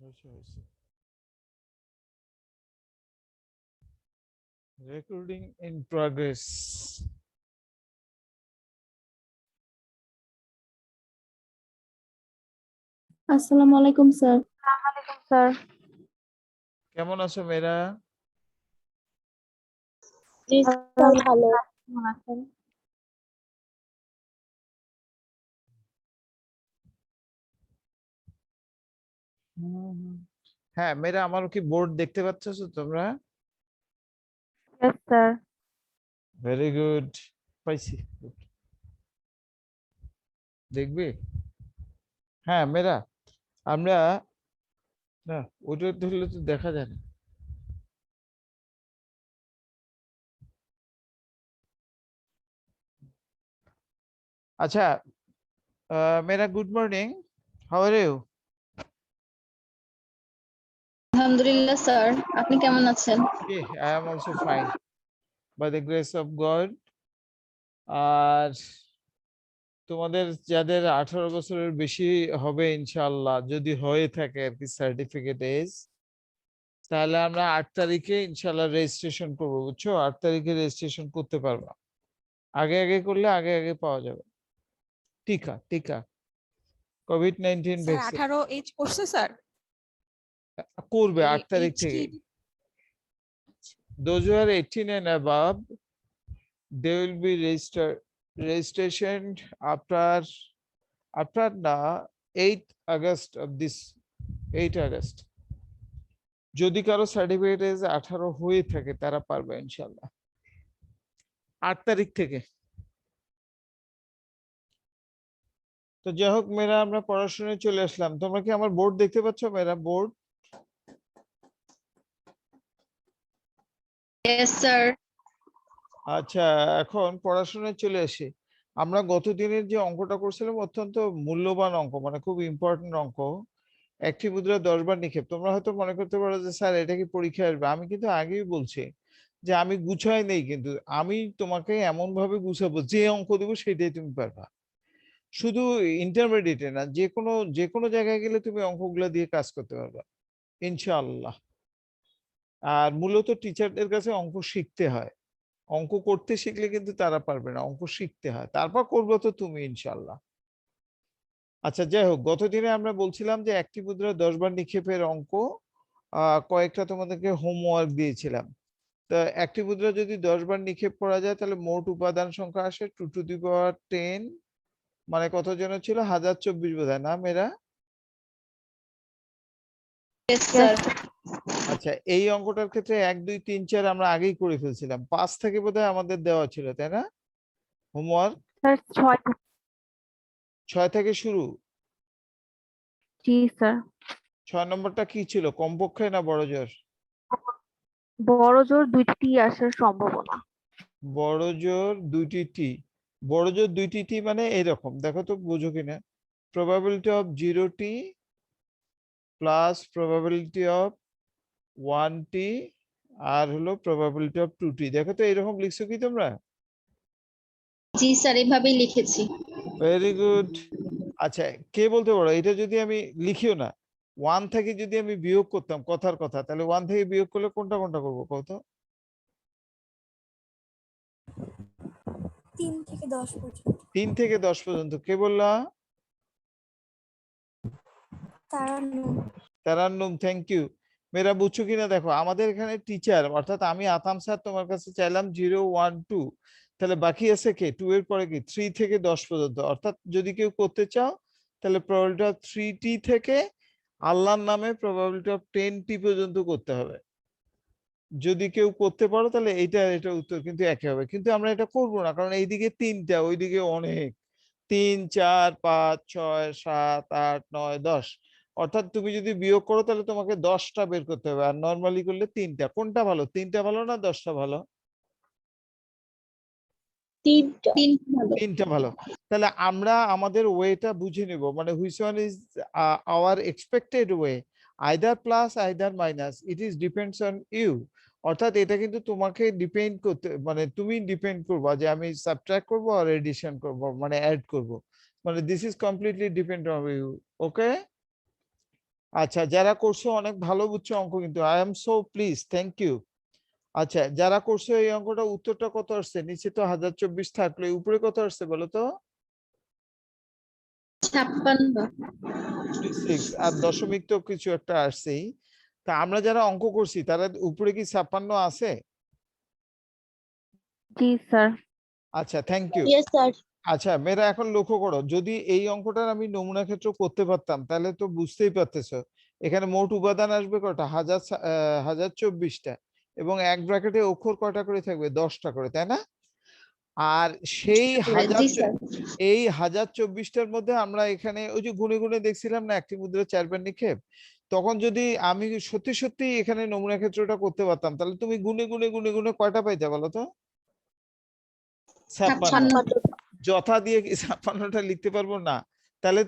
Recording in progress. আসসালামু আলাইকুম sir. Sir কেমন আছো মেয়েরা? জি স্যার ভালো। কেমন আছেন? হ্যাঁ মেয়েরা, আমার কি বোর্ড দেখতে পাচ্ছ তোমরা? Yes sir. ভেরি গুড, পাইছি। দেখবে? হ্যাঁ মেয়েরা, আমরা না ওটা ধরলে তো দেখা যায় না। আচ্ছা মেয়েরা, good morning, how are you? আলহামদুলিল্লাহ স্যার, আপনি কেমন আছেন? I am also fine by the grace of God. আর তোমাদের যাদের 18 বছরের বেশি হবে ইনশাআল্লাহ, যদি হয়ে থাকে আর কি সার্টিফিকেট এজ, তাহলে আমরা 8 তারিখে ইনশাআল্লাহ রেজিস্ট্রেশন করবো, বুঝছো? 8 তারিখে রেজিস্ট্রেশন করতে পারবা। আগে আগে করলে আগে আগে পাওয়া যাবে টিকা। টিকা কোভিড-19 স্যার ভ্যাকসিন 18 এজ করছে স্যার করবে 8 তারিখ age থেকে। কি? Those who are 18 and above, they will be registration after the 8th August of this 8 August. যদি কারো সার্টিফিকেট এজ 18 হয়ে থাকে তারা পারবে ইনশাআল্লাহ 8 তারিখ থেকে। তো যাই হোক মেয়েরা, আমরা পড়াশোনায় চলে আসলাম। তোমরা কি আমার বোর্ড দেখতে পাচ্ছ মেয়েরা? বোর্ড? Yes sir. আচ্ছা, এখন পড়াশোনায় চলে আসি। আমরা গত দিনের যে অঙ্কটা করছিলাম অত্যন্ত মূল্যবান অঙ্ক, মানে খুব ইম্পর্টেন্ট অঙ্ক। একটি মুদ্রা 10 বার নিক্ষেপ। তোমরা হয়তো মনে করতে পারো যে স্যার এটা কি পরীক্ষায় আসবে। আমি কিন্তু আগেই বলছি যে আমি গুছাই নেই, কিন্তু আমি তোমাকে এমন ভাবে গুছাবো যে অঙ্ক দেবো সেটাই তুমি পারবা। শুধু ইন্টারমিডিয়েটে না, যে কোনো জায়গায় গেলে তুমি অঙ্কগুলো দিয়ে কাজ করতে পারবা ইনশাআল্লাহ। আর মূলত টিচারদের কাছে অঙ্ক শিখতে হয়। অঙ্ক করতে শিখলে কিন্তু তারা পারবে না, অঙ্ক শিখতে হয়, তারপর করবো তো তুমি ইনশাআল্লাহ। আচ্ছা যাই হোক, গতদিনে আমরা বলছিলাম যে একটি মুদ্রা 10 বার নিক্ষেপের অঙ্ক কয়েকটা তোমাদেরকে হোমওয়ার্ক দিয়েছিলাম। তো একটি মুদ্রা যদি 10 বার নিক্ষেপ করা যায় তাহলে মোট উপাদান সংখ্যা আসে 2 to the power 10, মানে কত যেন ছিল 1024 বোধহয়, না মেয়েরা? Yes sir. আচ্ছা, এই অঙ্কটার ক্ষেত্রে 1 2 3 4 আমরা আগেই করে ফেলছিলাম। 5 থেকে বোধহয় আমাদের দেওয়া ছিল, তাই না হোমওয়ার্ক? স্যার 6। 6 থেকে শুরু। জি স্যার। 6 নম্বরটা কি ছিল, কমপক্ষে না বড় জোর? বড় জোর 2টি টি আসার সম্ভাবনা। বড় জোর 2টি টি। বড় জোর 2টি টি মানে এইরকম, দেখো তো বুঝো কিনা। Probability of 0t plus probability of 1t আর হলো প্রবাবিলিটি অফ 2t। দেখো তো এরকম লিখছো কি তোমরা? জি স্যার, এভাবেই লিখেছি। Very good. আচ্ছা, কে বলতে পারো এটা যদি আমি লিখিও না, 1 থেকে যদি আমি বিয়োগ করতাম কথার কথা, তাহলে 1 থেকে বিয়োগ করলে কোনটা কোনটা করবো কত? 3 থেকে 10 পর্যন্ত। 3 থেকে 10 পর্যন্ত। কে বললা? Tarannum, thank you. মেয়েরা বুঝছো কিনা দেখো, আমাদের এখানে টিচার অর্থাৎ আমি আতাম স্যার তোমার কাছে চাইলাম 0 1 2, তাহলে বাকি আছে কে 2 এর পরে কি 3 থেকে 10 পর্যন্ত। অর্থাৎ যদি কেউ করতে চাও তাহলে প্রবাবিলিটি অফ 3t থেকে আল্লাহর নামে প্রবাবিলিটি অফ 10t পর্যন্ত করতে হবে। যদি কেউ করতে পারো তাহলে এটা উত্তর কিন্তু একই হবে, কিন্তু আমরা এটা করব না, কারণ এইদিকে 3টা ওইদিকে অনেক। 3 4 5 6 7 8 9 10, অর্থাৎ তুমি যদি বিয়োগ করো তাহলে তোমাকে 10টা বের করতে হবে, আর নরমালি করলে 3টা। কোনটা ভালো, 3টা ভালো না 10টা ভালো? 3টা ভালো। তাহলে আমরা আমাদের ওয়েটা বুঝে নিব, মানে which one is our expected way, either plus either minus, it is depends on you. অর্থাৎ এটা কিন্তু তোমাকে ডিপেন্ড করতে, মানে তুমি ডিপেন্ড করবা যে আমি সাবট্রাক্ট করব আর এডিশন করব, মানে অ্যাড করব, মানে this is completely depend on you. Okay, আচ্ছা, যারা করছো অনেক ভালো বুঝছো অঙ্ক, কিন্তু I am so please, thank you. আচ্ছা, যারা করছো এই অঙ্কটা উত্তরটা কত আসছে? নিচে তো 1024 থাকলো, উপরে কত আসছে বলো তো? 56। 46, আর দশমিক তো কিছু একটা আসছেই। তা আমরা যারা অঙ্ক করছি তারা উপরে কি 56 আছে? জি স্যার। আচ্ছা, থ্যাংক ইউ। Yes sir. আচ্ছা মেয়েরা, এখন লক্ষ্য করো, যদি এই অঙ্কটার আমি নমুনা ক্ষেত্র করতে পারতাম তাহলে তো বুঝতেই পারতেছো এখানে মোট উপাদান আসবে কয়টা? 1024টা, এবং এক ব্র্যাকেটে অক্ষর কয়টা করে থাকবে? 10টা করে, তাই না? আর সেই জি স্যার। এই 1024টার মধ্যে আমরা এখানে ওই যে গুনে গুনে দেখছিলাম না একটি মুদ্রা 4 বার নিক্ষেপ, তখন যদি আমি সত্যি সত্যি এখানে নমুনা ক্ষেত্রটা করতে পারতাম তাহলে তুমি গুনে গুনে গুনে গুনে কয়টা পাইতে বলো তো? 56। 56। যথা দিয়ে কি 56টা লিখতে পারবো না? তাহলে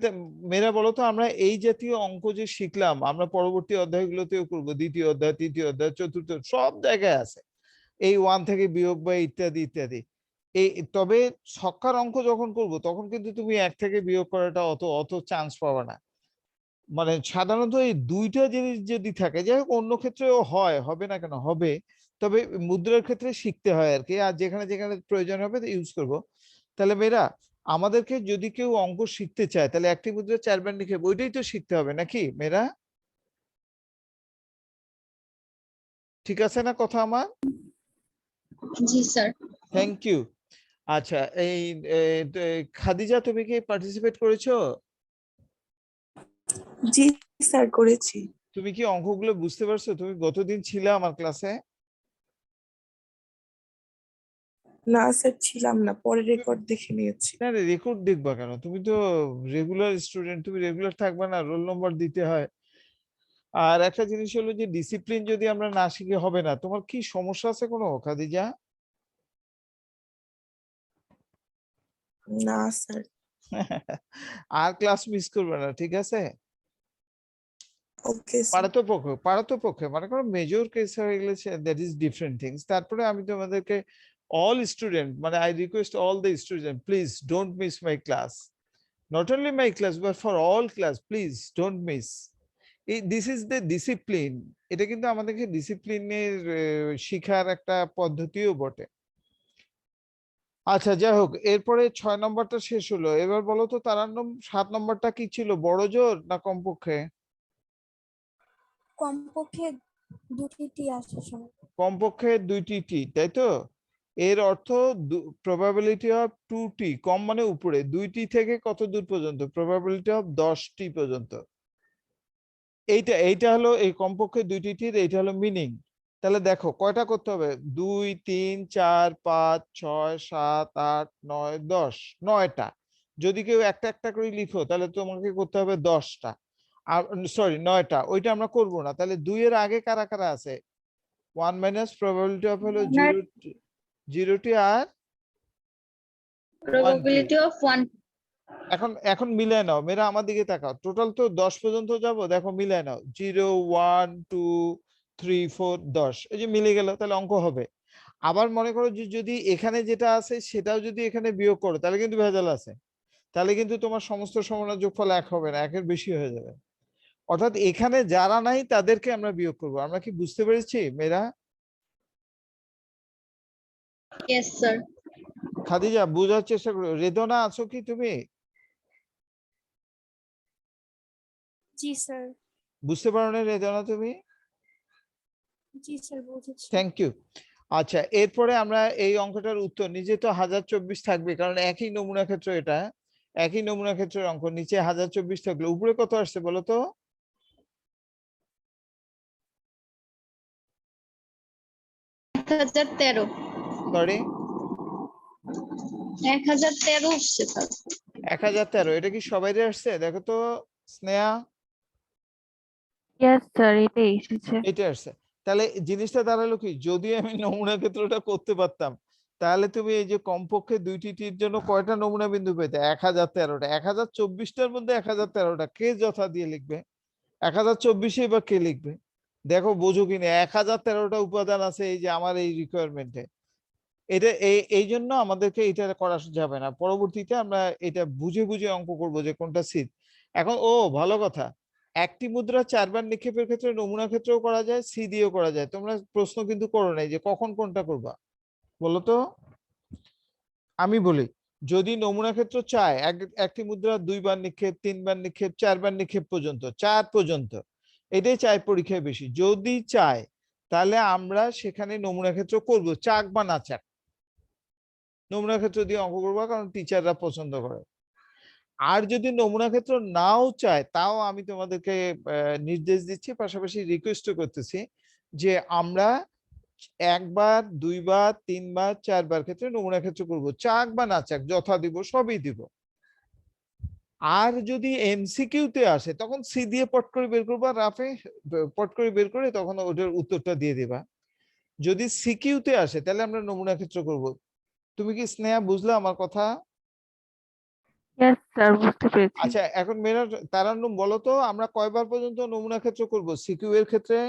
মেয়েরা বলো তো, আমরা এই জাতীয় অঙ্ক যে শিখলাম আমরা পরবর্তী অধ্যায়গুলোতেও করবো, দ্বিতীয় অধ্যায়, তৃতীয় অধ্যায়, চতুর্থ, সব জায়গায় আছে এই 1 থেকে বিয়োগ বা ইত্যাদি ইত্যাদি। এই তবে ছক্কার অঙ্ক যখন করব তখন কিন্তু তুমি 1 থেকে বিয়োগ করাটা অত অত চান্স পাবে না। মানে সাধারণত এই দুইটা জিনিস যদি থাকে, যাই হোক অন্য ক্ষেত্রেও হয়, হবে না কেন? হবে। তবে মুদ্রার ক্ষেত্রে শিখতে হয় আর কি, আর যেখানে যেখানে প্রয়োজন হবে ইউজ করব। তাহলে মেয়েরা, আমাদেরকে যদি কেউ অঙ্ক শিখতে চায় তাহলে একটি মুদ্রা 4 বার লিখে ওইটাই তো শিখতে হবে, নাকি মেয়েরা? ঠিক আছে না কথা আমার? জি স্যার। Thank you. আচ্ছা, এই খাদিজা, তুমি কি পার্টিসিপেট করেছো? জি স্যার, করেছি। তুমি কি অঙ্কগুলো বুঝতে পারছো? তুমি গতদিন ছিলে আমার ক্লাসে? না স্যার, ছিলাম না, পরে রেকর্ড দেখে নিয়েছি। না রে, রেকর্ড দেখবা কেন? তুমি তো রেগুলার স্টুডেন্ট, তুমি রেগুলার থাকবে না? রোল নম্বর দিতে হয়। আর একটা জিনিস হলো যে ডিসিপ্লিন যদি আমরা না শিখে হবে না। তোমার কি সমস্যা আছে কোনো, খাদিজা? না স্যার। আর ক্লাস মিস করবে না, ঠিক আছে? Okay sir. পারতপক্ষে মনে করো মেজর কেস হয়ে গেলে দ্যাট ইজ ডিফারেন্ট থিংস। তারপরে আমি তোমাদেরকে অল স্টুডেন্ট, মানে I request all the student, please don't miss my class. Not only my class but for all class, please don't miss. This is the discipline. এটা কিন্তু আমাদেরকে ডিসিপ্লিনের শিখার একটা পদ্ধতিও বটে। আচ্ছা, যাই হোক, এরপরে 6 নম্বরটা শেষ হলো। এবার বলো তো তারান্নম, 7 নম্বরটা কি ছিল? বড় জোর না কমপক্ষে? কমপক্ষে দুটি টি আসে সময়। কমপক্ষে 2টি টি, তাই তো? এর অর্থ প্রবাবিলিটি অফ 2টি, কম মানে উপরে, 2টি থেকে কত দূর পর্যন্ত? প্রবাবিলিটি অফ 10টি পর্যন্ত। এইটা হলো এই কমপক্ষে 2টি টির, এইটা হলো মিনিং। তাহলে দেখো কয়টা করতে হবে? 2, 3, 4, 5, 6, 7, 8, 9, 10, 9টা। যদি কেউ একটা একটা করে লিখো তাহলে তোমাকে করতে হবে 10টা। আর সরি 9টা, ওইটা আমরা করব না। তাহলে 2 এর আগে কারা কারা আছে? 1 মাইনাস প্রবাবিলিটি অফ হলো 0টি আর 1টি। Probability of 1। এখন এখন মিলায় নাও, মেয়েরা আমার দিকে তাকাও। টোটাল তো 10 পর্যন্ত যাব, দেখো মিলায় নাও। 0, 1, 2, 3, 4, 10, এই যে মিলে গেল, তাহলে অঙ্ক হবে। আবার মনে করো যে যদি এখানে যেটা আছে সেটাও যদি এখানে বিয়োগ করো তাহলে কিন্তু ভেজাল আছে। তাহলে কিন্তু তোমার সমস্ত সমন্বয় যোগফল 1 হবে না, 1-এর বেশি হয়ে যাবে। অর্থাৎ এখানে যারা নাই তাদেরকে আমরা বিয়োগ করব। আমরা কি বুঝতে পেরেছি মেয়েরা? Yes sir. খাদিজা, বোঝার চেষ্টা করো। রেদনা, আছো কি তুমি? জি স্যার। বুঝতে পারো না রেদনা তুমি? জি স্যার, বুঝেছি। Thank you. আচ্ছা, এরপরে আমরা এই অঙ্কটার উত্তর, নিচে তো 1024 থাকবে কারণ একই নমুনা ক্ষেত্র, এটা একই নমুনা ক্ষেত্রের অঙ্ক। নিচে 1024 থাকলে উপরে কত আসছে বলো তো? 1013। সরি, 1013 আসছে স্যার। 1013। এটা কি সবাইরে আসছে? দেখো তো স্নেহা। ইয়েস স্যার, এটাই এসেছে। এটা আসছে। তাহলে জিনিসটা দাঁড়ালো কি, যদি আমি নমুনা ক্ষেত্রটা করতে পারতাম তাহলে তুমি এই যে কমপক্ষে 2টি টির জন্য কয়টা নমুনা বিন্দু পেতে? 1013টা। 1024টার মধ্যে 1013টা কে যথা দিয়ে লিখবে? 1024 বা কে লিখবে? দেখো বোঝো কিনা, 1013টা উপাদান আছে এই যে আমার এই রিকোয়ারমেন্টে। এটা এই জন্য আমাদেরকে এটা করা যাবে না। পরবর্তীতে আমরা এটা বুঝে বুঝে অঙ্ক করব যে কোনটা সিট। এখন ভালো কথা, একটি মুদ্রা 4 বার নিক্ষেপের ক্ষেত্রে নমুনা ক্ষেত্রেও করা যায়, সি দিয়েও করা যায়। তোমরা প্রশ্ন কিন্তু করো নাই যে কখন কোনটা করবা, বলো তো। আমি বলি, যদি নমুনা ক্ষেত্র চায় একটি মুদ্রা 2 বার নিক্ষেপ, 3 বার নিক্ষেপ, 4 বার নিক্ষেপ পর্যন্ত, 4 পর্যন্ত, এটাই চায় পরীক্ষায় বেশি। যদি চায় তাহলে আমরা সেখানে নমুনা ক্ষেত্র করব, চাক বা না চাক। নমুনা ক্ষেত্র দিয়ে অঙ্ক করবো, কারণ টিচাররা পছন্দ করে। আর যদি নমুনা ক্ষেত্র নাও চায়, তাও আমি তোমাদেরকে নির্দেশ দিচ্ছি, পাশাপাশি রিকোয়েস্ট করতেছি যে আমরা 1 বার, 2 বার, 3 বার, 4 বার ক্ষেত্রে নমুনা ক্ষেত্র করব, চাক বা না চাক, যথা দিব সবই দিব। আর যদি এমসিকিউ তে আসে তখন সি দিয়ে পট করে বের করবা, রাফে পট করে বের করে তখন ওটার উত্তরটা দিয়ে দিবা। যদি সিকিউ তে আসে তাহলে আমরা নমুনা ক্ষেত্র করব। তুমি কি স্নেহা বুঝলা আমার কথা? ইয়েস স্যার, বুঝতে পেরেছি। আচ্ছা, এখন মেয়েরা তারান্নুম বলো তো, আমরা কয়বার পর্যন্ত নমুনা ক্ষেত্র করব সিকিউ এর ক্ষেত্রে?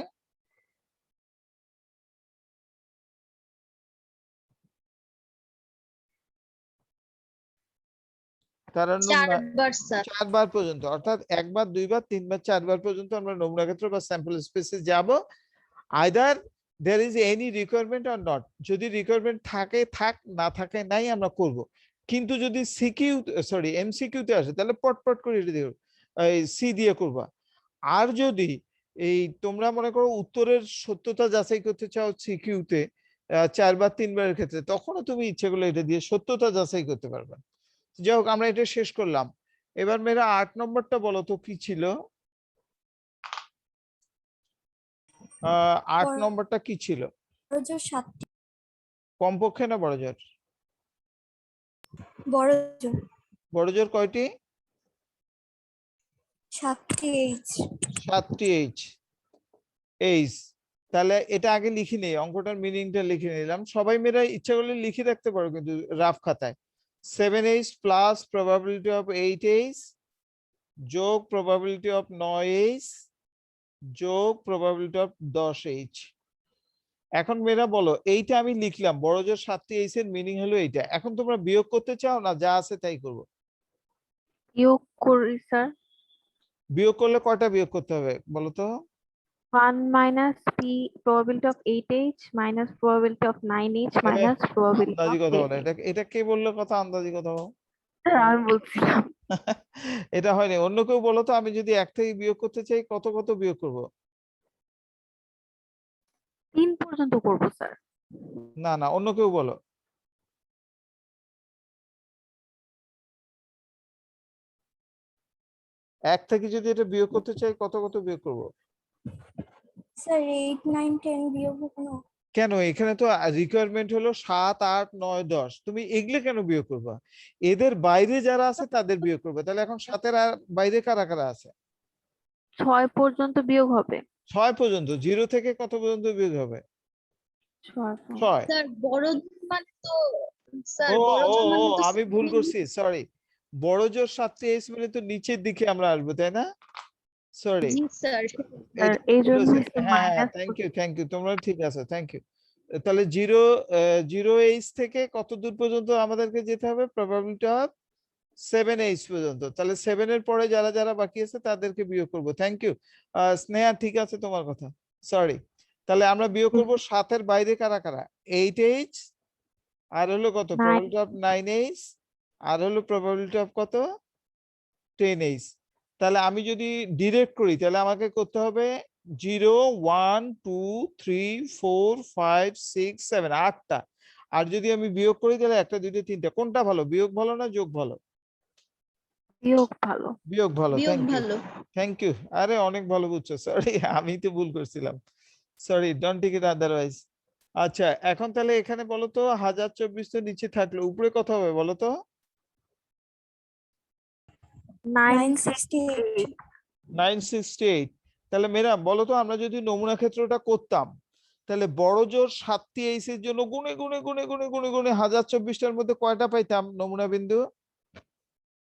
তারান্নুম 4 বার স্যার। 4 বার পর্যন্ত, অর্থাৎ 1 বার, 2 বার, 3 বার, 4 বার পর্যন্ত আমরা নমুনা ক্ষেত্র বা স্যাম্পল স্পেসে যাব। Either there is any requirement or not, যদি রিকোয়ারমেন্ট থাকে থাক, না থাকে নাই, আমরা করব। কিন্তু যদি সিকিউ সরি এমসিকিউ তে আসে তাহলে পট করে এটা দিও, এই সি দিয়ে করবা। আর যদি এই তোমরা মনে করো উত্তরের সত্যতা যাচাই করতে চাও সিকিউ তে 4 বার 3 বারের ক্ষেত্রে, তখনও তুমি ইচ্ছে করলে এটা দিয়ে সত্যতা যাচাই করতে পারবে। যাই হোক, আমরা এটা শেষ করলাম। এবার মেয়েরা 8 নম্বরটা বলো তো কি ছিল? 8 বড় নম্বরটা কি ছিল? জোর 7টি। কমপক্ষে না বড় জোর? বড় জোর বড় জোর কয়টি? 7টি এইচ। 7টি এইচ। এইচ, তাহলে এটা আগে লিখে নেই, অঙ্কটার মিনিংটা লিখে নিলাম। সবাই মেয়েরা ইচ্ছা করলে লিখে রাখতে পারো কিন্তু রাফ খাতায়। 7h plus probability of 8h যোগ প্রবাবিলিটি অফ 9h যোগ প্রবাবিলিটি অফ 10h। এখন মেয়েরা বলো, এইটা আমি লিখলাম, বড় জোর 7টি এইচ এর মিনিং হলো এইটা। এখন তোমরা বিয়োগ করতে চাও না যা আছে তাই করবো? বিয়োগ করি স্যার। বিয়োগ করলে কয়টা বিয়োগ করতে হবে বলো তো? 1 minus p probability of 8h minus probability of 9h A, minus probability আন্দাজি of কথা বলে, 10h। এটা এটা কে বললো কথা আন্দাজি কথা বলো? স্যার আমি বলছিলাম। এটা হয়নি। অন্য কেউ বলো তো, আমি যদি 1 থেকে বিয়োগ করতে চাই কত কত বিয়োগ করব? 3 পর্যন্ত করবো স্যার। না না, অন্য কেউ বলো। 1 থেকে যদি এটা বিয়োগ করতে চাই কত কত বিয়োগ করব? স্যার 8 9 10 বিয়োগ কোনো। কেন, এখানে তো রিকোয়ারমেন্ট হলো 7 8 9 10, তুমি এগুলো কেন বিয়োগ করবা? এদের বাইরে যারা আছে তাদের বিয়োগ করবে। তাহলে এখন 7-এর বাইরে কারা কারা আছে? 6 পর্যন্ত বিয়োগ হবে। 6 পর্যন্ত। 0 থেকে কত পর্যন্ত বিয়োগ হবে? 6 6। স্যার বড় জোর মানে তো স্যার ও বড় ও জোর ও মানে তো আমি ভুল করছি, সরি। বড় জোর 7টি এইচ মানে তো নিচের দিকে আমরা আসবো, তাই না? সরি, জি স্যার। স্যার এটা এই ভুল জন্য হয়েছে। হচ্ছে হ্যাঁ হ্যাঁ, মাইনাস। থ্যাংক ইউ, তোমরা ঠিক আছে, থ্যাংক ইউ। তাহলে 0h থেকে কত দূর পর্যন্ত আমাদেরকে যেতে হবে? প্রবাবিলিটি অফ 7h পর্যন্ত। তাহলে 7 এর পরে যারা যারা বাকি আছে তাদেরকে বিয়োগ করব। থ্যাংক ইউ স্নেহা, ঠিক আছে তোমার কথা, সরি। তাহলে আমরা বিয়োগ করব 7 এর বাইরে কারা কারা? 8h, আর হলো কত? 9। প্রবাবিলিটি অফ 9h, আর হলো প্রবাবিলিটি অফ কত? 10h। তাহলে আমি যদি ডিরেক্ট করি তাহলে আমাকে করতে হবে 0 1 2 3 4 5 6 7, 8টা। আর যদি আমি বিয়োগ করি তাহলে 1টা 2টা 3টা। কোনটা ভালো, বিয়োগ ভালো না যোগ ভালো? বিয়োগ ভালো। বিয়োগ ভালো, বিয়োগ থ্যাংক ইউ, ভালো। Thank you. আরে অনেক ভালো বুঝছো, সরি আমি তো ভুল করছিলাম, sorry, don't take it otherwise. আচ্ছা, এখন তাহলে এখানে বলো তো 1024 তো নিচে থাকলো, উপরে কত হবে বলো তো? 968। 968। তাহলে মেয়েরা বলো তো, আমরা যদি নমুনা ক্ষেত্রটা করতাম তাহলে বড় জোর 7টি এইচ এর জন্য গুনে গুনে গুনে গুনে গুনে গুনে 1024টার মধ্যে কয়টা পাইতাম নমুনা বিন্দু?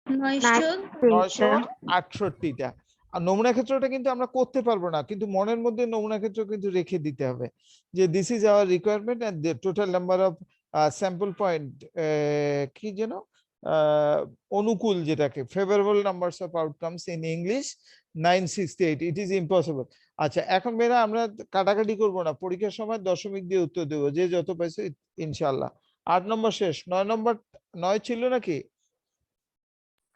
900। 968টা। আর নমুনা ক্ষেত্রটা কিন্তু আমরা করতে পারবো না, কিন্তু মনের মধ্যে নমুনা ক্ষেত্র কিন্তু রেখে দিতে হবে যে this is our requirement and the total number of sample point, কি যেন অনুকূল যেটাকে favourable numbers of outcomes in English 968 it is impossible. আচ্ছা এখন মেয়েরা আমরা কাটাকাটি করব না, পরীক্ষার সময় দশমিক দিয়ে উত্তর দেবো, যে যত পাইছে ইনশাল্লাহ। 8 নম্বর শেষ, 9 নম্বর 9 ছিল নাকি?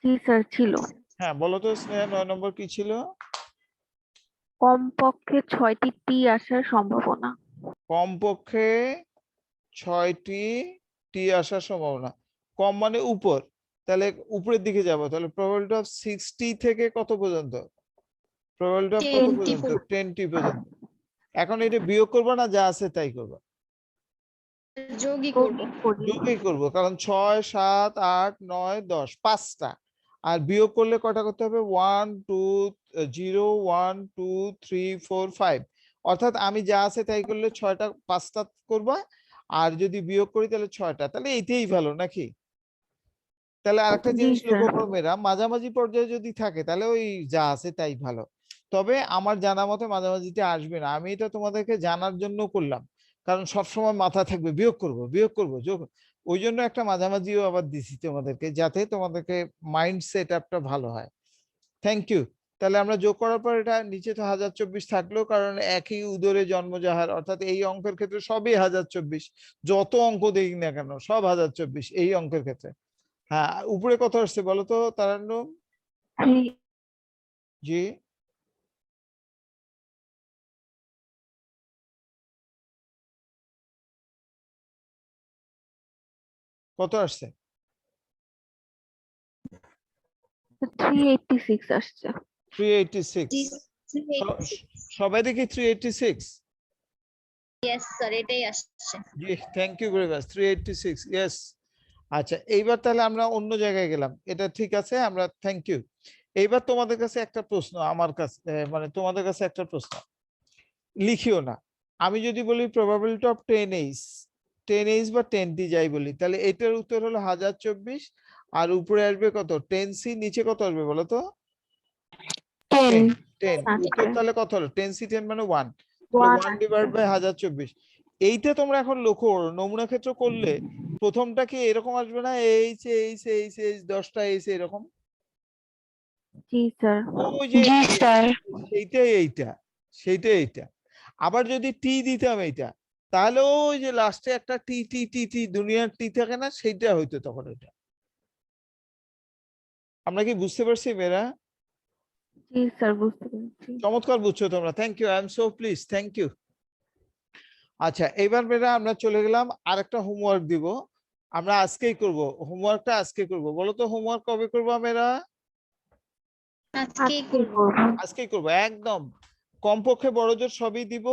জি স্যার ছিল। হ্যাঁ বলো তো স্নেহা, 9 নম্বর কি ছিল? কমপক্ষে 6টি টি আসার সম্ভাবনা। কমপক্ষে 6টি টি আসার সম্ভাবনা। কম মানে উপর, তাহলে উপরের দিকে যাব, তাহলে প্রবাবিলিটি অফ 60 থেকে কত পর্যন্ত? প্রবাবিলিটি অফ কত 10 পর্যন্ত? পর্যন্ত। 10টি পর্যন্ত। এখন এটা বিয়োগ করবা না যা আছে তাই করবা? যোগই করব। যোগই করব, কারণ 6 7 8 9 10 5টা। আর বিয়োগ করলে কটা করতে হবে? 1 2 0 1 2 3 4 5। অর্থাৎ আমি যা আছে তাই করলে 6টা 5টা করবা, আর যদি বিয়োগ করি তাহলে 6টা। তাহলে এইটাই ভালো নাকি? তাহলে আরেকটা জি জিনিস স্যার। লক্ষ্য করো মেয়েরা, মাঝামাঝি পর্যায়ে যদি থাকে তাহলে ওই যা আছে তাই ভালো। তবে আমার জানা মতে মাঝামাঝিতে আসবে না, আমি এটা তোমাদেরকে জানার জন্য করলাম, কারণ সবসময় মাথা থাকবে বিয়োগ করব বিয়োগ করব যোগ, ওই জন্য একটা মাঝামাঝিও আবার দিছি তোমাদেরকে, যাতে তোমাদেরকে মাইন্ড সেট আপটা ভালো হয়। Thank you. তাহলে আমরা যোগ করার পর এটা নিচে তো 1024 থাকলো, কারণ একই উদরে জন্ম যাহার, অর্থাৎ এই অঙ্কের ক্ষেত্রে সবই 1024, যত অঙ্ক দেই না কেন সব 1024 এই অঙ্কের ক্ষেত্রে। হ্যাঁ উপরে কত আসছে বলো তো তারান্নম? 3 জি কত আসছে? 386 আসছে। 386। সবাই দেখি 386। ইয়েস স্যার, এটাই আসছে। জি thank you very much, 386 yes. আচ্ছা এইবার তাহলে আমরা অন্য জায়গায় গেলাম, এটা ঠিক আছে, আমরা থ্যাংক ইউ। এইবার তোমাদের কাছে একটা প্রশ্ন, আমার কাছে মানে তোমাদের কাছে একটা প্রশ্ন, লিখিও না। আমি যদি বলি প্রবাবিলিটি অফ 10H, 10H বা 10T যাই বলি, তাহলে এটার উত্তর হলো 1024, আর উপরে আসবে কত? 10C, নিচে কত আসবে বলো তো? 10 10 উত্তর আচ্ছা। তাহলে কত হলো? 10C 10 মানে 1, 1 1 ডিভাইড বাই 1024। এইটা তোমরা এখন লক্ষ্য করো, নমুনা ক্ষেত্র করলে প্রথমটা কি এরকম আসবে না? এইচ এইচ এইচ এইচ 10টা এইচ এরকম? জি স্যার। ওই যে সেইটাই এইটা, সেইটাই এইটা। আবার যদি টি দিতাম এইটা, তাহলে ওই যে লাস্টে একটা টি টি টি টি দুনিয়ার টি থাকে না, সেইটা হইতো তখন ওইটা। আমরা কি বুঝতে পারছি মেয়েরা? জি স্যার বুঝতে পেরেছি। চমৎকার বুঝছো তোমরা, thank you, I am so please, thank you. আচ্ছা এইবার মেয়েরা আমরা চলে গেলাম আরেকটা হোমওয়ার্ক দিব, আমরা আজকেই করব হোমওয়ার্কটা, আজকে করব। বলো তো হোমওয়ার্ক কবে করবো মেয়েরা? আজকেই আজকে করব। করব। আজকেই করব একদম। কমপক্ষে বড় জোর সবই দিব।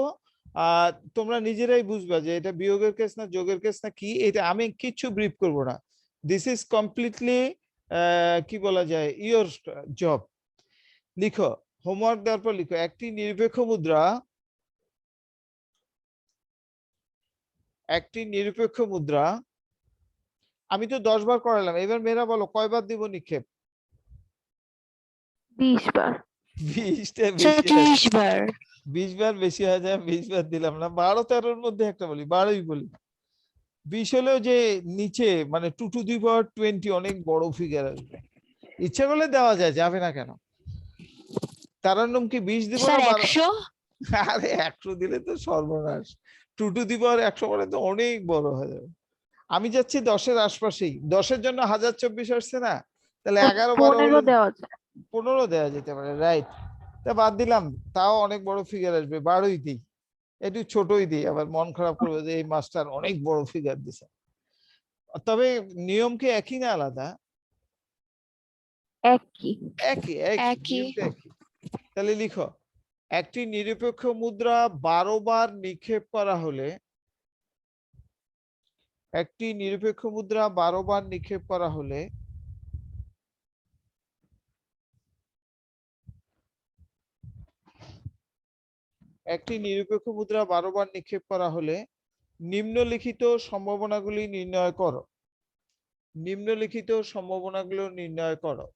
তোমরা নিজেরাই বুঝবা যে এটা বিয়োগের কেস না যোগের কেস না কি, এটা আমি কিচ্ছু ব্রিফ করব না। দিস ইজ কমপ্লিটলি কি বলা যায়, ইয়োর জব। লিখো, হোমওয়ার্ক দেওয়ার পর লিখো, একটি নিরপেক্ষ মুদ্রা, একটি নিরপেক্ষ মুদ্রা, আমি তো 10 বার করালাম, এবার মেয়েরা বলো কয়বার দিব নিক্ষেপ? 20 বার। 20টা বেশি, 30 বার। 20 বার বেশি হয়ে যায়, 20 বার দিলাম না, 12 13-র মধ্যে একটা বলি, 12ই বলি। 20 হলেও যে নিচে মানে 2 টু দি পাওয়ার 20 অনেক বড় ফিগার আসবে, ইচ্ছা করলে দেওয়া যায়, যাবে না কেন? তারান্নুম কি 20 দিব না স্যার 12? 100। আরে 100 দিলে তো সর্বনাশ, 2 টু দি পাওয়ার 100 মানে তো অনেক বড় হয়ে যাবে। আমি যাচ্ছি 10-এর আশপাশেই, 10-এর জন্য 1024 আসছে না, তাহলে 11 12 15 হলে দেওয়া যায়। 15 দেওয়া যেতে পারে, রাইট। তা বাদ দিলাম, তাও অনেক বড় ফিগার আসবে, 12ই দিই, একটু ছোটই দিই, আবার মন খারাপ করবে যে এই মাস্টার অনেক বড় ফিগার দিছে। তবে নিয়ম কি একই না আলাদা? একই। একই একই, একই। নিয়মটা একই। তাহলে লিখো, একটি নিরপেক্ষ মুদ্রা 12 বার নিক্ষেপ করা হলে, একটি নিরপেক্ষ মুদ্রা 12 বার নিক্ষেপ করা হলে একটি নিরপেক্ষ মুদ্রা 12 বার নিক্ষেপ করা হলে নিম্নলিখিত সম্ভাবনাগুলি নির্ণয় করো। নিম্নলিখিত সম্ভাবনাগুলো নির্ণয় করো।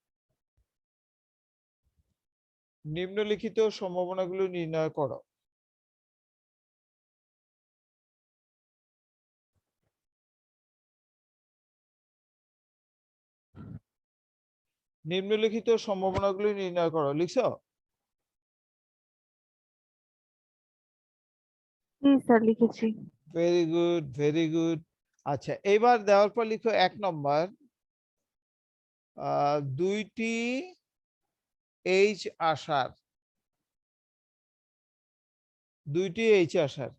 নিম্নলিখিত সম্ভাবনাগুলো নির্ণয় করো। নিম্নলিখিত সম্ভাবনাগুলি নির্ণয় করো। লিখছো? জি স্যার লিখেছি। Very good, very good. আচ্ছা, এইবার দেওয়ার পর লিখো 1 নম্বর, দুইটি এইচ আসার, দুইটি এইচ আসার।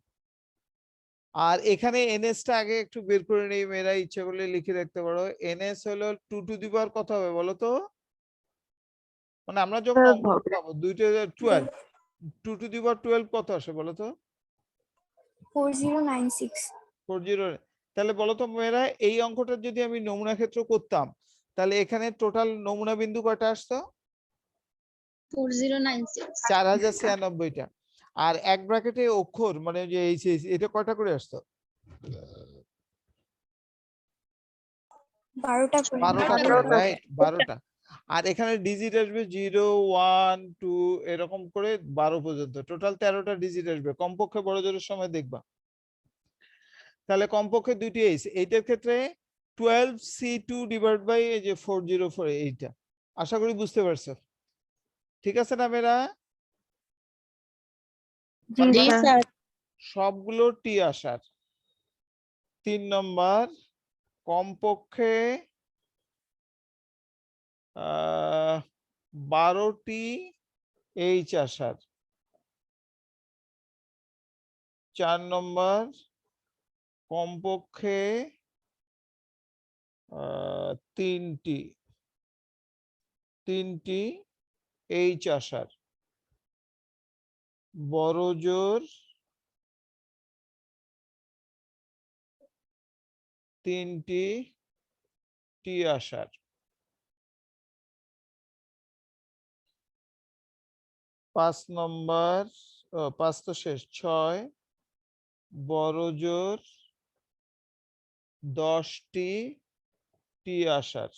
আর এখানে এনএসটা আগে একটু বের করে নেই, মেয়েরা ইচ্ছা করলে লিখে রাখতে পারো। এনএস হলো 2 টু দি পাওয়ার কত হবে বলো তো? মানে আমরা যখন 12 অঙ্ক হবে। করবো 2012, 2 টু দি পাওয়ার 12 কত আসে বলো তো? 4096 40। তাহলে বলো তো মেয়েরা, এই অঙ্কটা যদি আমি নমুনা ক্ষেত্র করতাম তাহলে এখানে টোটাল নমুনা বিন্দু কয়টা আসতো? 4096 4096টা। আর এক ব্র্যাকেটে অক্ষর মানে যে এইচ, এটা কয়টা করে আসতো? 12টা করে 12টা 12টা করে, করে। রাইট, 12টা। আর এখানে ডিজিট আসবে 0 1 2 এরকম করে 12 পর্যন্ত, টোটাল 13টা ডিজিট আসবে কমপক্ষে। বড় জোরের সময় দেখবা। তাহলে কমপক্ষে দুইটি এইচ, এইটার ক্ষেত্রে 12C2 ডিভাইড বাই এই যে 404, এইটা। আশা করি বুঝতে পারছো। ঠিক আছে না মেয়েরা? জি জি স্যার। স্যার। সবগুলো টি আসার। 3 নম্বর, কমপক্ষে 12টি এইচ আসার। 4 নম্বর, কমপক্ষে 3টি এইচ আসার। বড় জোর 3টি টি আসার। 5 নম্বর, 5 তো শেষ। 6, বড় জোর 10টি টি আসার।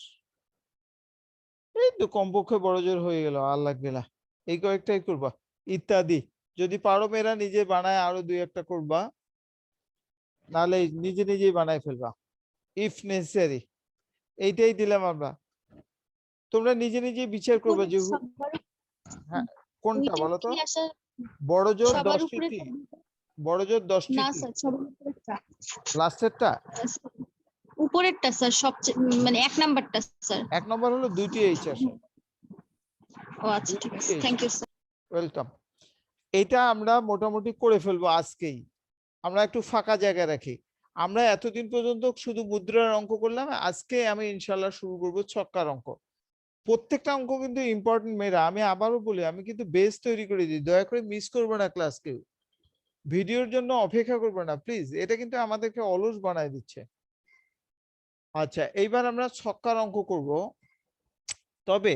এই তো কমপক্ষে বড় জোর হয়ে গেল, আর লাগবে না। এই কয়েকটাই করবা। ইত্যাদি যদি পারো মেয়েরা নিজে বানায় আরো 2-1টা করবা, নাহলে নিজে নিজেই বানায় ফেলবা ইফ নেসেসারি। এইটাই দিলাম আমরা, তোমরা নিজে নিজে বিচার করবে যে হ্যাঁ কোনটা বলো তো? বড় জোর সবার 10টি উপরে টি, বড় জোর 10টি না টি, স্যার, সবার উপরেরটা। লাস্টেরটা। উপরেরটা স্যার, সবচেয়ে মানে 1 নাম্বারটা স্যার। 1 নম্বর হলো 2টি এইচ আসে। ও আচ্ছা, ঠিক আছে, থ্যাংক ইউ স্যার। ওয়েলকাম। এটা আমরা মোটামুটি করে ফেলবো আজকেই। আমরা একটু ফাঁকা জায়গা রাখি। আমরা এতদিন পর্যন্ত শুধু মুদ্রার অঙ্ক করলাম, আজকে আমি ইনশাল্লাহ শুরু করব ছক্কার অঙ্ক। প্রত্যেকটা অঙ্ক কিন্তু ইম্পর্টেন্ট মেয়েরা। আমি আবারও বলি, আমি কিন্তু বেস তৈরি করে দিই, দয়া করে মিস করবে না ক্লাস কেউ। ভিডিওর জন্য অপেক্ষা করবে না প্লিজ, এটা কিন্তু আমাদেরকে অলস বানায় দিচ্ছে। আচ্ছা, এইবার আমরা ছক্কার অঙ্ক করব। তবে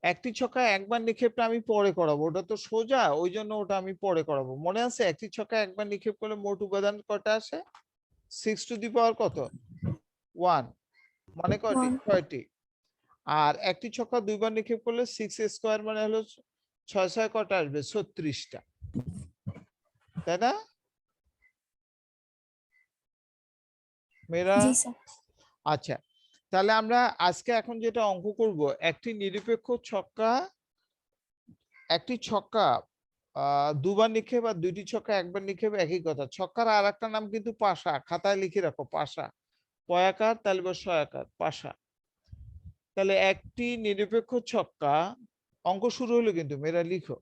একটি ছক্কা একবার নিক্ষেপটা আমি পরে করাবো, ওটা তো সোজা, ওই জন্য ওটা আমি পরে করাবো। মনে আছে একটি ছক্কা একবার নিক্ষেপ করলে মোট উপাদান কয়টা আসে? 6 টু দি পাওয়ার কত? 1, মানে কয়টি? 6টি। আর একটি ছক্কা দুইবার নিক্ষেপ করলে 6 স্কোয়ার মানে হলো 6 6 কটা আসবে? 36টা, তাই না মেয়েরা? জি স্যার। আচ্ছা, তাহলে আমরা আজকে এখন যেটা অঙ্ক করব, একটি নিরপেক্ষ ছক্কা, একটি ছক্কা দুবার নিক্ষেপ আর দুইটি ছক্কা একবার নিক্ষেপ একই কথা। ছক্কার আর একটা নাম কিন্তু পাশা, খাতায় লিখে রাখো, পাশা। পয়াকার তাহলে বা শয়াকার, পাশা। তাহলে একটি নিরপেক্ষ ছক্কা, অঙ্ক শুরু হলো কিন্তু মেয়েরা লিখো।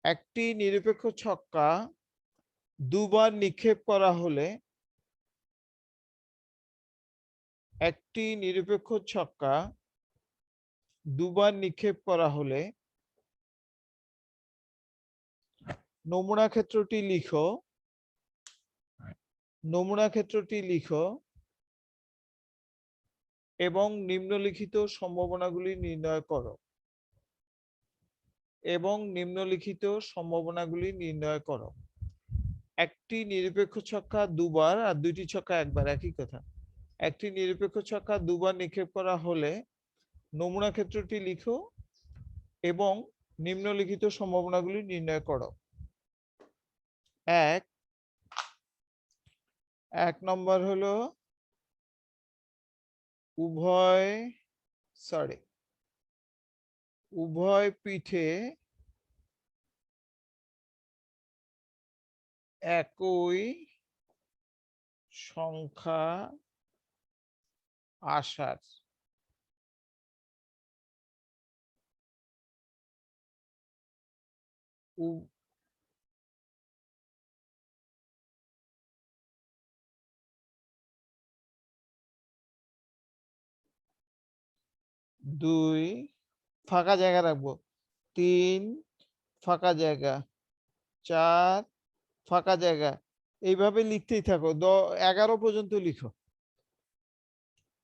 একটি নিরপেক্ষ ছক্কা দুবার নিক্ষেপ করা হলে, একটি নিরপেক্ষ ছক্কা দুবার নিক্ষেপ করা হলে নমুনা ক্ষেত্রটি লিখো, নমুনা ক্ষেত্রটি লিখো এবং নিম্নলিখিত সম্ভাবনাগুলি নির্ণয় করো, এবং নিম্নলিখিত সম্ভাবনাগুলি নির্ণয় করো। একটি নিরপেক্ষ ছক্কা দুবার আর দুইটি ছক্কা একবার, একই কথা। একটি নিরপেক্ষ ছক্কা দুবার নিক্ষেপ করা হলে নমুনা ক্ষেত্রটি লিখো এবং নিম্নলিখিত সম্ভাবনাগুলি নির্ণয় করো। 1 নম্বর হলো উভয় পিঠে একই সংখ্যা আসার দুই ফাঁকা জায়গা রাখবো, 3 ফাঁকা জায়গা, 4 ফাঁকা জায়গা, এইভাবে লিখতেই থাকো 11 পর্যন্ত লিখো।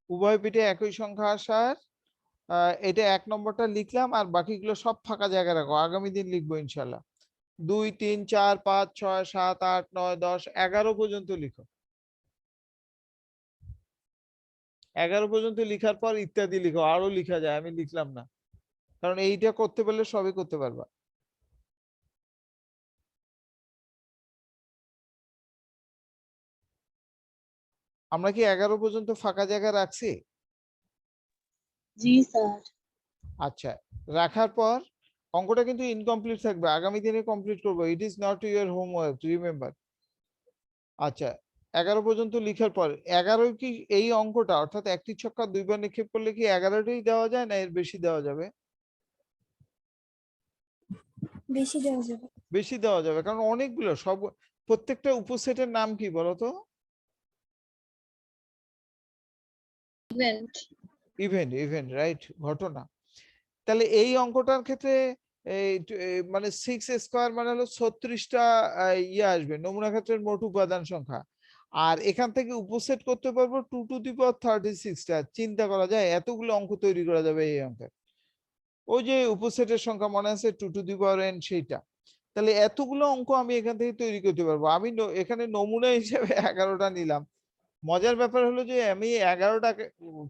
উভয় পিঠে একই সংখ্যা আসার, এটা 1 নম্বরটা লিখলাম, আর বাকিগুলো সব ফাঁকা জায়গা রাখো, আগামী দিন লিখবো ইনশাল্লাহ। 2 3 4 5 6 7 8 9 10 11 পর্যন্ত লিখো। 11 পর্যন্ত লিখার পর ইত্যাদি লিখো, আরো লিখা যায়, আমি লিখলাম না, কারণ এইটা করতে পারলে সবই করতে পারবা। আমরা কি 11 পর্যন্ত ফাঁকা জায়গা রাখছি? জি স্যার। আচ্ছা, রাখার পর অঙ্কটা কিন্তু ইনকমপ্লিট থাকবে, আগামী দিনে কমপ্লিট করবো। It is not your homework, remember. আচ্ছা, 11 পর্যন্ত লিখার পর 11 কি এই অঙ্কটা, অর্থাৎ একটি ছক্কা দুইবার নিক্ষেপ করলে কি 11টাই দেওয়া যায় না এর বেশি দেওয়া যাবে? বেশি দেওয়া যাবে। বেশি দেওয়া যাবে, কারণ অনেকগুলো, সব প্রত্যেকটা উপসেটের নাম কি বলতো? ইভেন্ট। ইভেন্ট, রাইট, ঘটনা। তাহলে এই অঙ্কটার ক্ষেত্রে মানে 6 স্কয়ার মানে হলো 36টা ইয়ে আসবে, নমুনা ক্ষেত্রের মোট উপাদান সংখ্যা। আর এখান থেকে উপসেট করতে পারবো 2 টু দি পাওয়ার 36টা। চিন্তা করা যায় এতগুলো অঙ্ক তৈরি করা যাবে এই অঙ্কে। ওই যে উপসেটের সংখ্যা মনে আছে 2 টু দি পাওয়ার n, সেইটা। তাহলে এতগুলো অঙ্ক আমি এখান থেকে তৈরি করতে পারবো। আমি এখানে নমুনা হিসেবে 11টা নিলাম। মজার ব্যাপার হলো যে আমি 11টা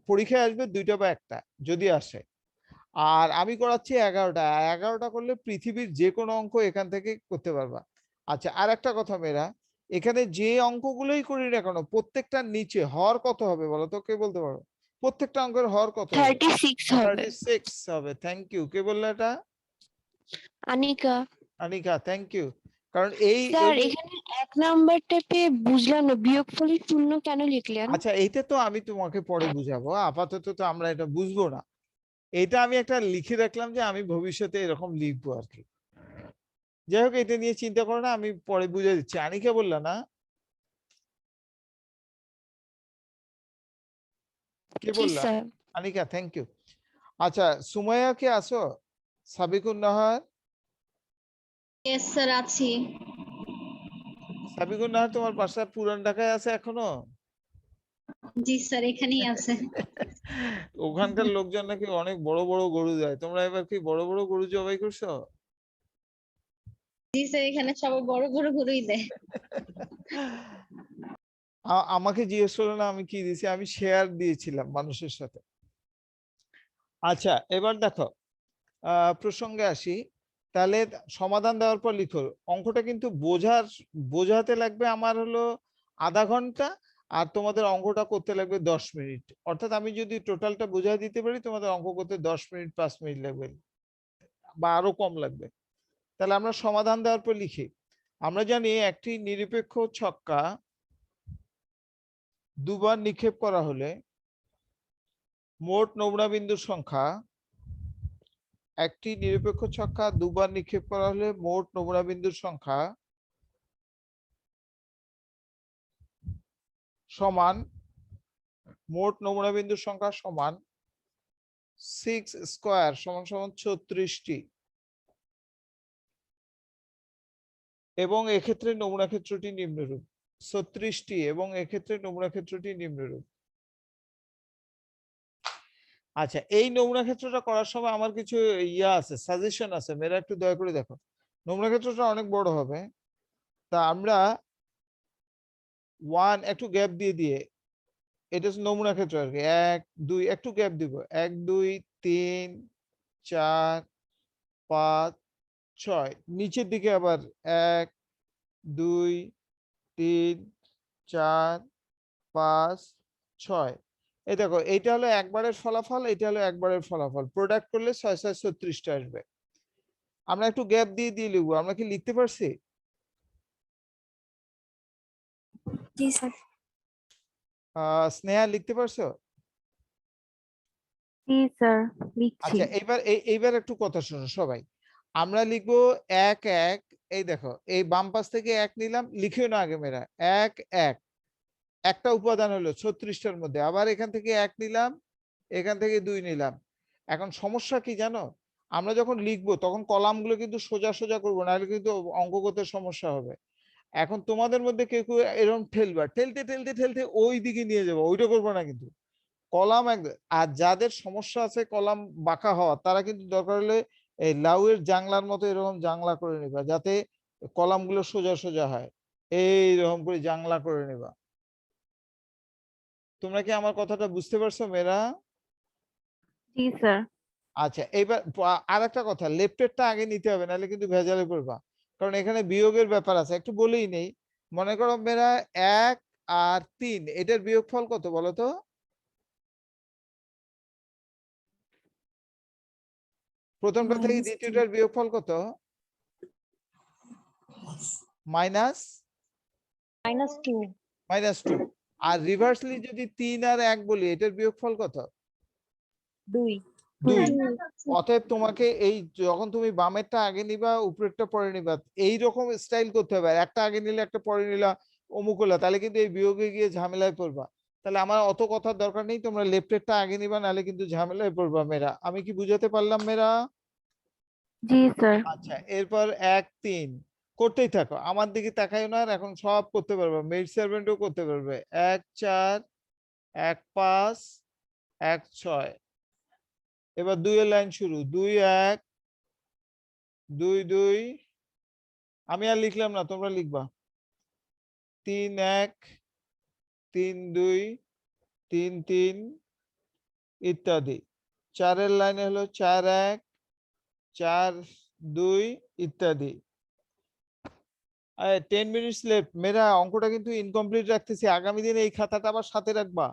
পরীক্ষায় আসবে 2টা বা 1টা যদি আসে, আর আমি করাচ্ছি 11টা। 11টা করলে পৃথিবীর যে কোনো অঙ্ক এখান থেকে করতে পারবা। আচ্ছা, আর একটা কথা মেয়েরা, এখানে যে অঙ্কগুলোই করি না কেন প্রত্যেকটার নিচে হর কত হবে বলো তো, কে বলতে পারো? প্রত্যেকটা অঙ্কের হর কত হবে? 36 হবে। 36 হবে। Thank you. কে বললো এটা? আনিকা। Anika, thank you. কারণ এই স্যার এখানে 1 নাম্বার টেপে বুঝলাম না বিয়োগফলের শূন্য কেন লিখলেন? আচ্ছা, এইটা তো আমি তোমাকে পরে বুঝাবো, আপাতত তো আমরা এটা বুঝবো না। এটা আমি একটা লিখে রাখলাম যে আমি ভবিষ্যতে এরকম লিখবো আর কি। যাই হোক, এটা নিয়ে চিন্তা করো না, আমি পরে বুঝে দিচ্ছি। আনিকা বললা না? কে জি বললা? স্যার। Anika, thank you. আচ্ছা, সুমাইয়া কে আছো? সাবিকুন নাহার? ইয়েস স্যার আছি। সাবিকুন নাহার তোমার বাসা পুরান ঢাকায় আছে এখনো? জি স্যার এখানেই আছে। ওখানকার লোকজন নাকি অনেক বড় বড় গরু যায়, তোমরা এবার কি বড় বড় গরু জবাই করছো? জি স্যার এখানে সবাই বড় বড় গরুই দেয়। আমাকে জিজ্ঞেস করলো না আমি কি দিয়েছি, আমি শেয়ার দিয়েছিলাম মানুষের সাথে। আচ্ছা, এবার দেখো, প্রসঙ্গে আসি। তাহলে সমাধান দেওয়ার পর লিখো। অঙ্কটা কিন্তু বোঝাতে লাগবে আমার হলো আধা ঘন্টা, আর তোমাদের অঙ্কটা করতে লাগবে 10 মিনিট। অর্থাৎ আমি যদি টোটালটা বোঝাই দিতে পারি, তোমাদের অঙ্ক করতে 10 মিনিট 5 মিনিট লাগবে, বা আরো কম লাগবে। তাহলে আমরা সমাধান দেওয়ার পর লিখি। আমরা জানি একটি নিরপেক্ষ ছক্কা দুবার নিক্ষেপ করা হলে মোট নমুনা বিন্দুর সংখ্যা, একটি নিরপেক্ষ ছক্কা দুবার নিক্ষেপ করা হলে মোট নমুনা বিন্দুর সংখ্যা সমান, মোট নমুনা বিন্দুর সংখ্যা সমান 6 স্কয়ার সমান সমান 36টি, এবং এক্ষেত্রে নমুনা ক্ষেত্রটি নিম্নরূপ। 36টি, এবং এক্ষেত্রে নমুনা ক্ষেত্রটি নিম্নরূপ। আচ্ছা, এই নমুনা ক্ষেত্রটা করার সময় আমার কিছু ইয়া আছে, সাজেশন আছে, মেয়েরা একটু দয়া করে দেখো। নমুনা ক্ষেত্রটা অনেক বড় হবে, তা আমরা 1 একটু গ্যাপ দিয়ে দিয়ে, এটা হচ্ছে নমুনা ক্ষেত্র আর কি, 1 2 একটু গ্যাপ দিব, 1 2 3 4 5 6, নিচের দিকে আবার 1 2 3 4 5 6, এই দেখো এইটা হলো একবারের ফলাফল, এটা হলো একবারের ফলাফল, প্রোডাক্ট করলে 636টা আসবে। আমরা একটু গ্যাপ দিয়ে দিয়ে লিখবো, আমরা কি লিখতে পারছি? জি স্যার। স্নেহা লিখতে পারছো? জি স্যার, লিখছি। আচ্ছা এইবার একটু কথা শোনো সবাই। আমরা লিখবো 1 1, এই দেখো এই বাম পাশ থেকে 1 নিলাম, লিখিও না আগে মেরা, 1 1 একটা উপাদান হলো 36টার মধ্যে, আবার এখান থেকে 1 নিলাম, এখান থেকে 2 নিলাম। এখন সমস্যা কি জানো, আমরা যখন লিখবো তখন কলামগুলো কিন্তু সোজা সোজা করবো, নাহলে কিন্তু অঙ্ক করতে সমস্যা হবে। এখন তোমাদের মধ্যে কেউ কেউ এরকম ঠেলবা, ঠেলতে ঠেলতে ঠেলতে ওই দিকে নিয়ে যাবো, ওইটা করবো না কিন্তু। কলাম আর যাদের সমস্যা আছে কলাম বাঁকা হওয়া, তারা কিন্তু দরকার হলে এই লাউয়ের জাংলার মতো এরকম জাংলা করে নিবা, যাতে কলামগুলো সোজা সোজা হয়, এইরকম করে জাংলা করে নিবা। তোমরা কি আমার কথাটা বুঝতে পারছো মেয়েরা? জি স্যার। আচ্ছা এইবার আর একটা কথা, লেফটেরটা আগে নিতে হবে, নাহলে কিন্তু ভেজালে পড়বা, কারণ এখানে বিয়োগের ব্যাপার আছে। একটু বলেই নেই, মনে করো মেয়েরা 1 আর 3 এটার বিয়োগফল কত বলো তো? প্রথমটা থেকে -2 দ্বিতীয়টার বিয়োগফল কত? মাইনাস -2 -2। আর রিভার্সলি যদি 3 আর 1 বলি, এটার বিয়োগফল কত? 2 2। অতএব তোমাকে এই যখন তুমি বামেরটা আগে নিবা উপরেরটা পরে নিবা, এইরকম স্টাইল করতে হবে। আর একটা আগে নিলে একটা পরে নিলা, অমুক হলো, তাহলে কিন্তু এই বিয়োগে গিয়ে ঝামেলায় পড়বা। তাহলে আমার অত কথার দরকার নেই, তোমরা লেফটেরটা আগে নিবা, নাহলে কিন্তু ঝামেলায় পড়বা মেয়েরা। আমি কি বুঝাতে পারলাম মেয়েরা? জি স্যার। আচ্ছা এরপর 1 3 করতেই থাকো, আমার দিকে তাকাইও না, আর এখন সব করতে পারবে, মেড সার্ভেন্টও করতে পারবে। 1 4 1 5 1 6। এবার 2 এর লাইন শুরু, 2 1 2 2, আমি আর লিখলাম না, তোমরা লিখবা। 3 1 3 2 3 3 ইত্যাদি। 4 এর লাইনে হলো 4 1 4 2 ইত্যাদি। 10 মিনিটস লেফট মেরা, অঙ্কটা কিন্তু ইনকমপ্লিট রাখতেছি, আগামী দিনে এই খাতাটা আবার সাথে রাখবা।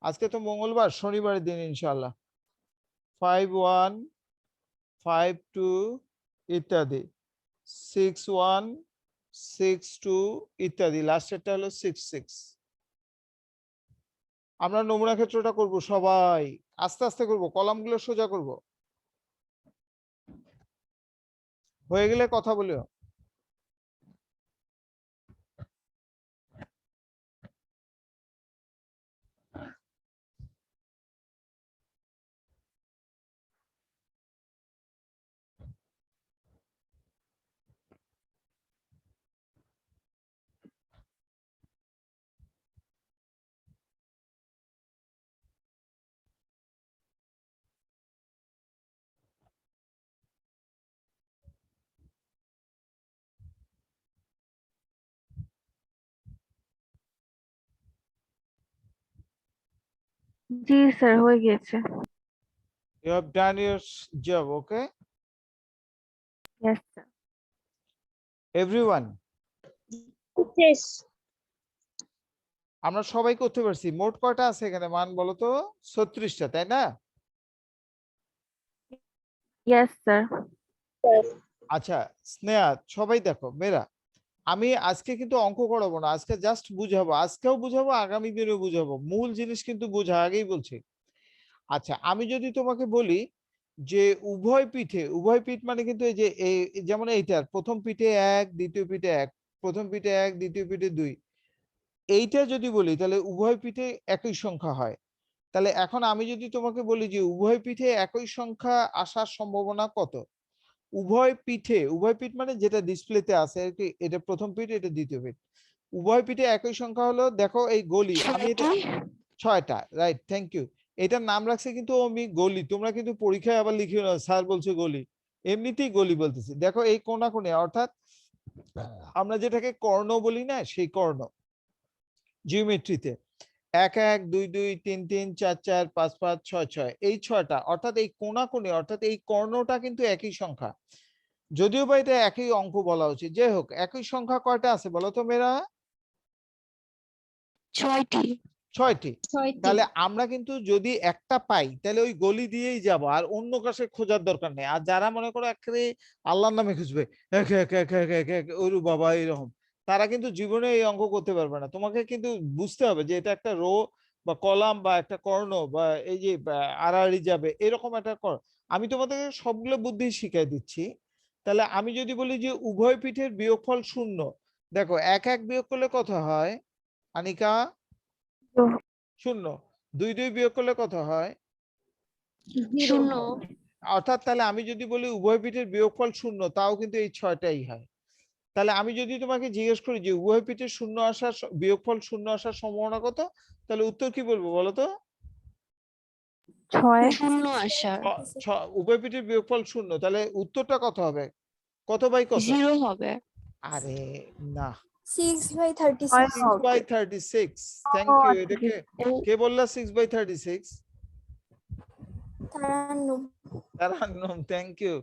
আজকে তো মঙ্গলবার, শনিবারের দিন ইনশাআল্লাহ। 5 1 5 2 ইত্যাদি, 6 1 6 2 ইত্যাদি, লাস্টেরটা হলো 6 6। আমরা নমুনা ক্ষেত্রটা করব সবাই, আস্তে আস্তে করব, কলামগুলো সোজা করব। হয়ে গেলে কথা বলিও। জি স্যার, হয়ে গেছে। You have done your job, okay? Yes sir. Everyone, Yes. আমরা সবাই করতে পারছি। মোট কয়টা আছে এখানে মান বলো তো? 36টা, তাই না? Yes sir. আচ্ছা স্নেহা, সবাই দেখো মেয়েরা, আমি আজকে কিন্তু অঙ্ক করাবো না, আজকে জাস্ট বুঝাবো, আজকেও বুঝাবো, আগামী দিনেও বুঝাবো, মূল জিনিস কিন্তু বোঝা, আগেই বলছি। আচ্ছা আমি যদি তোমাকে বলি যে উভয় পিঠে, উভয় পিঠ মানে কিন্তু এই যে এই যেমন এইটার প্রথম পিঠে 1 দ্বিতীয় পিঠে 1, প্রথম পিঠে 1 দ্বিতীয় পিঠে 2, এইটা যদি বলি তাহলে উভয় পিঠে একই সংখ্যা হয়। তাহলে এখন আমি যদি তোমাকে বলি যে উভয় পিঠে একই সংখ্যা আসার সম্ভাবনা কত? উভয় পিঠে, উভয় পিঠ মানে যেটা ডিসপ্লেতে আছে আর কি, এটা প্রথম পিঠ, এটা দ্বিতীয় পিঠ। উভয় পিঠে একই সংখ্যা হলো, দেখো এই গলি, আমি এটা 6টা, রাইট, থ্যাংক ইউ। এটার নাম রাখছে কিন্তু আমি গলি, তোমরা কিন্তু পরীক্ষায় আবার লিখিও না স্যার বলছে গলি, এমনিতেই গলি বলতেছি। দেখো এই কোনা কোণে, অর্থাৎ আমরা যেটাকে কর্ণ বলি না, সেই কর্ণ জিওমেট্রিতে 1 1 2 2 3 3 4 4 5 5 6 6, এই 6টা, অর্থাৎ এই কোনা কোণে, অর্থাৎ এই কর্ণটা কিন্তু একই সংখ্যা, যদিও বা এটা একই অঙ্ক বলা উচিত। যাই হোক, একই সংখ্যা কয়টা আছে বলো তো মেয়েরা? 6টি। 6টি। ছয়টি। তাহলে আমরা কিন্তু যদি একটা পাই তাহলে ওই গলি দিয়েই যাব, আর অন্য কাছে খোঁজার দরকার নেই। আর যারা মনে করো একেবারে আল্লাহর নামে খুঁজবে এক এক এক এক এক এক ওরু বাবা এরকম, তারা কিন্তু জীবনে এই অঙ্ক করতে পারবে না। তোমাকে কিন্তু বুঝতে হবে যে এটা একটা রো বা কলাম বা একটা কর্ণ বা এই যে আড়াআড়ি যাবে এরকম একটা আমি তোমাদেরকে সবগুলো বুদ্ধি শিখাই দিচ্ছি। তাহলে আমি যদি বলি যে উভয় পিঠের বিয়োগফল 0, দেখো এক এক বিয়োগ করলে কত হয় আনিকা? 0। 2 2 বিয়োগ করলে কত হয়? 0। অর্থাৎ তাহলে আমি যদি বলি উভয় পিঠের বিয়োগফল 0, তাও কিন্তু এই 6টাই হয়। তাহলে আমি যদি তোমাকে জিজ্ঞেস করি যে উভয় পিঠের বিয়োগফল 0 আসার সম্ভাবনা কত, তাহলে উত্তর কি বলবো বলো তো? 6 শূন্য আসার। উভয় পিঠের বিয়োগফল 0, তাহলে উত্তরটা কত হবে? কত বাই কত? 0 হবে। আরে না, 6/36. 6/36। Thank you. এটা কে বললা 6/36? তারান্নুম। Tarannum, thank you.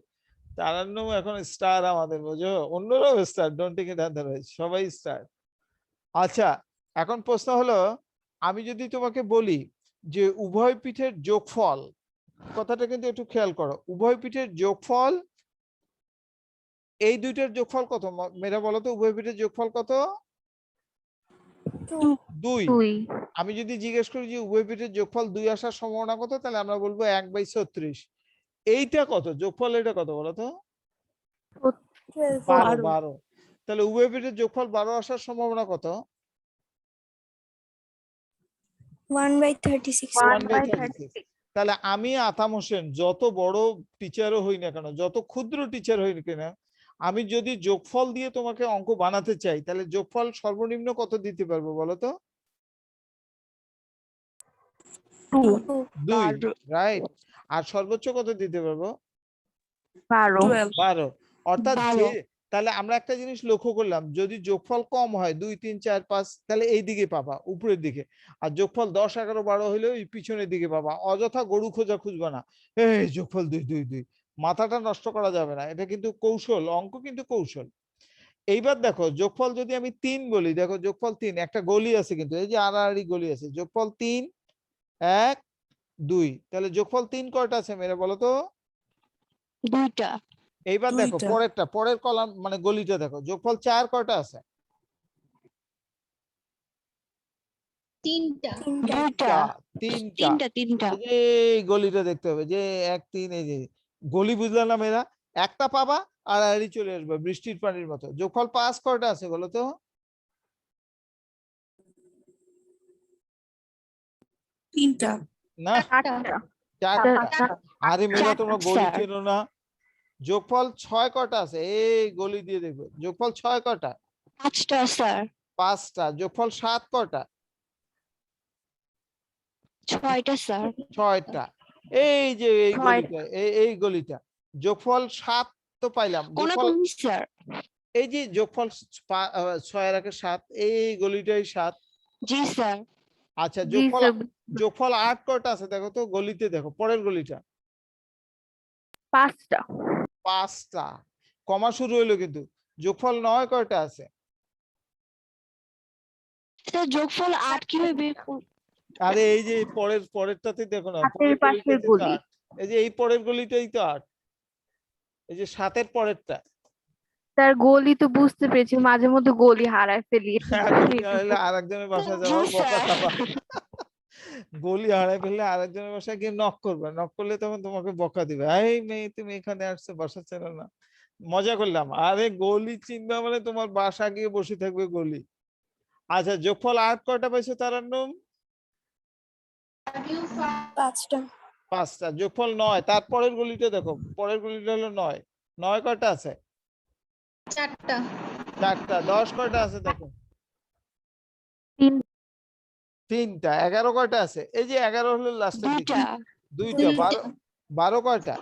তারান্নুম এখন স্টার আমাদের, বুঝো, অন্যরাও star, don't take it otherwise, সবাই স্টার। আচ্ছা, এখন প্রশ্ন হলো, আমি যদি তোমাকে বলি যে উভয় পিঠের যোগফল, কথাটা কিন্তু একটু খেয়াল করো, উভয় পিঠের যোগফল, এই দুইটার যোগফল কত মেয়েরা বলো তো? উভয় পিঠের যোগফল কত? 2। 2 আমি যদি জিজ্ঞেস করি যে উভয় পিঠের যোগফল 2 আসার সম্ভাবনা কত, তাহলে আমরা বলবো 1/36। এইটা কত যোগফল? এটা কত বলো তো? 12. 12। তাহলে উভয় পিঠের যোগফল 12 আসার সম্ভাবনা কত? 1/36. 1/36। তাহলে আমি আতাম হোসেন যত বড় টিচারও হই না কেন, যত ক্ষুদ্র টিচার হই না কেন, আমি যদি যোগফল দিয়ে তোমাকে অঙ্ক বানাতে চাই, তাহলে যোগফল সর্বনিম্ন কত দিতে পারবো বলো তো? 2, রাইট। আর সর্বোচ্চ কত দিতে পারবো? 12 12। অর্থাৎ 12। তাহলে আমরা একটা জিনিস লক্ষ্য করলাম, যদি যোগফল কম হয় 2 3 4 5, তাহলে এই দিকে পাবা, উপরের দিকে। আর যোগফল 10 11 12 হলে ওই পিছনের দিকে পাবা। অযথা গরু খোঁজা খুঁজবা না, এই যোগফল 2 2 2, মাথাটা নষ্ট করা যাবে না। এটা কিন্তু কৌশল, অঙ্ক কিন্তু কৌশল। এইবার দেখো যোগফল যদি আমি 3 বলি, দেখো যোগফল 3, একটা গলি আছে কিন্তু, এই যে আড়াআড়ি গলি আছে, যোগফল 3 1 2, তাহলে যোগফল 3 কয়টা আছে মেরে বলো তো? 2টা। এইবার দেখো পরেরটা, পরের কলাম মানে গলিটা দেখো, যোগফল 4 কয়টা আছে? 3টা। 3টা। 3টা। তিনটা। এই যে এই গলিটা দেখতে হবে যে 1 3, এই যে গলি, বুঝলা না মেয়েরা? একটা পাবা আর আড়ি চলে আসবে বৃষ্টির পানির মতো। যোগফল 5 কয়টা আছে বলো তো? 3টা। না, 8টা 4টা। আরে মেয়েরা তোমরা গলি স্যার। চেনো না। যোগফল 6 কয়টা আছে? এই গলি দিয়ে দেখবে, যোগফল 6 কয়টা? 5টা স্যার। 5টা। যোগফল 7 কয়টা? 6টা স্যার। 6টা। এই যে এই গলিটা, এই গলিটা, যোগফল 7 তো পাইলাম। যোগফল কোন স্যার? এই যে যোগফল 6 এর আগে 7, এই গলিটাই 7। জি স্যার। আচ্ছা, জি যোগফল স্যার যোগফল 8 কয়টা আছে দেখো তো? গলিতে দেখো, পরের গলিটা। 5টা 5টা। কমা শুরু হইলো কিন্তু। যোগফল 9 কয়টা আছে? স্যার যোগফল 8 কিভাবে? আরে এই যে পরেরটাতে দেখো না, হাতের পরের পাশের গলিটাতে তো গলি 8। এই যে এই পরের গলিটাই তো 8, এই যে 7-এর পরেরটা। তার গলি তো বুঝতে পেরেছি, মাঝে মধ্যে গলি হারায় ফেলি গলি হারাইলে আরেকজনের বাসায় জি যাওয়া, বকা স্যার। খাবা। গলি হারাই ফেললে আরেকজনের বাসায় গিয়ে নক করবে, নক করলে তখন তোমাকে বকা দিবে, এই মেয়ে তুমি এখানে আসছো, বাসা চেনো না। মজা করলাম। আরে গলি চিনবা মানে তোমার বাসা গিয়ে বসে থাকবে গলি। আচ্ছা, যোগফল 8 কয়টা পাইছো তারান্নুম? 5টা। 5টা। যোগফল 9, তারপরের গলিটা দেখো, পরের গলিটা হলো 9। 9 কয়টা আছে? 4টা। 4টা। 10 কয়টা আছে দেখো? 3 3টা। 11 কয়টা আছে? এই যে 11 হলো লাস্টের দিকে। 2টা। 12 কয়টা?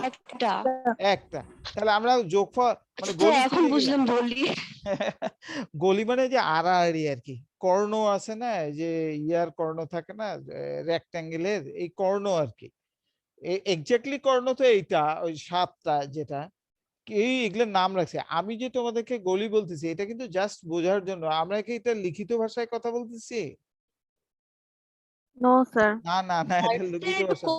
একটা। একটা। তাহলে আমরা যোগফল মানে স্যার গলি এখন চিনে গেলাম। বুঝলাম বলি। গলি মানে যে আড়াআড়ি আর কি, কর্ণ আছে না, এই যে ইয়ার কর্ণ থাকে না রেক্ট্যাঙ্গেলের, এই কর্ণ আর কি। এক্স্যাক্টলি কর্ণ তো এইটা, ওই 7টা যেটা, এই এগুলোর নাম রাখছে। আমি যে তোমাদেরকে গলি বলতেছি এটা কিন্তু জাস্ট বোঝার জন্য। আমরা কি এটা লিখিত ভাষায় কথা বলতেছি? No, sir. না না না, এটা দ্বিতীয় একটু অপশন।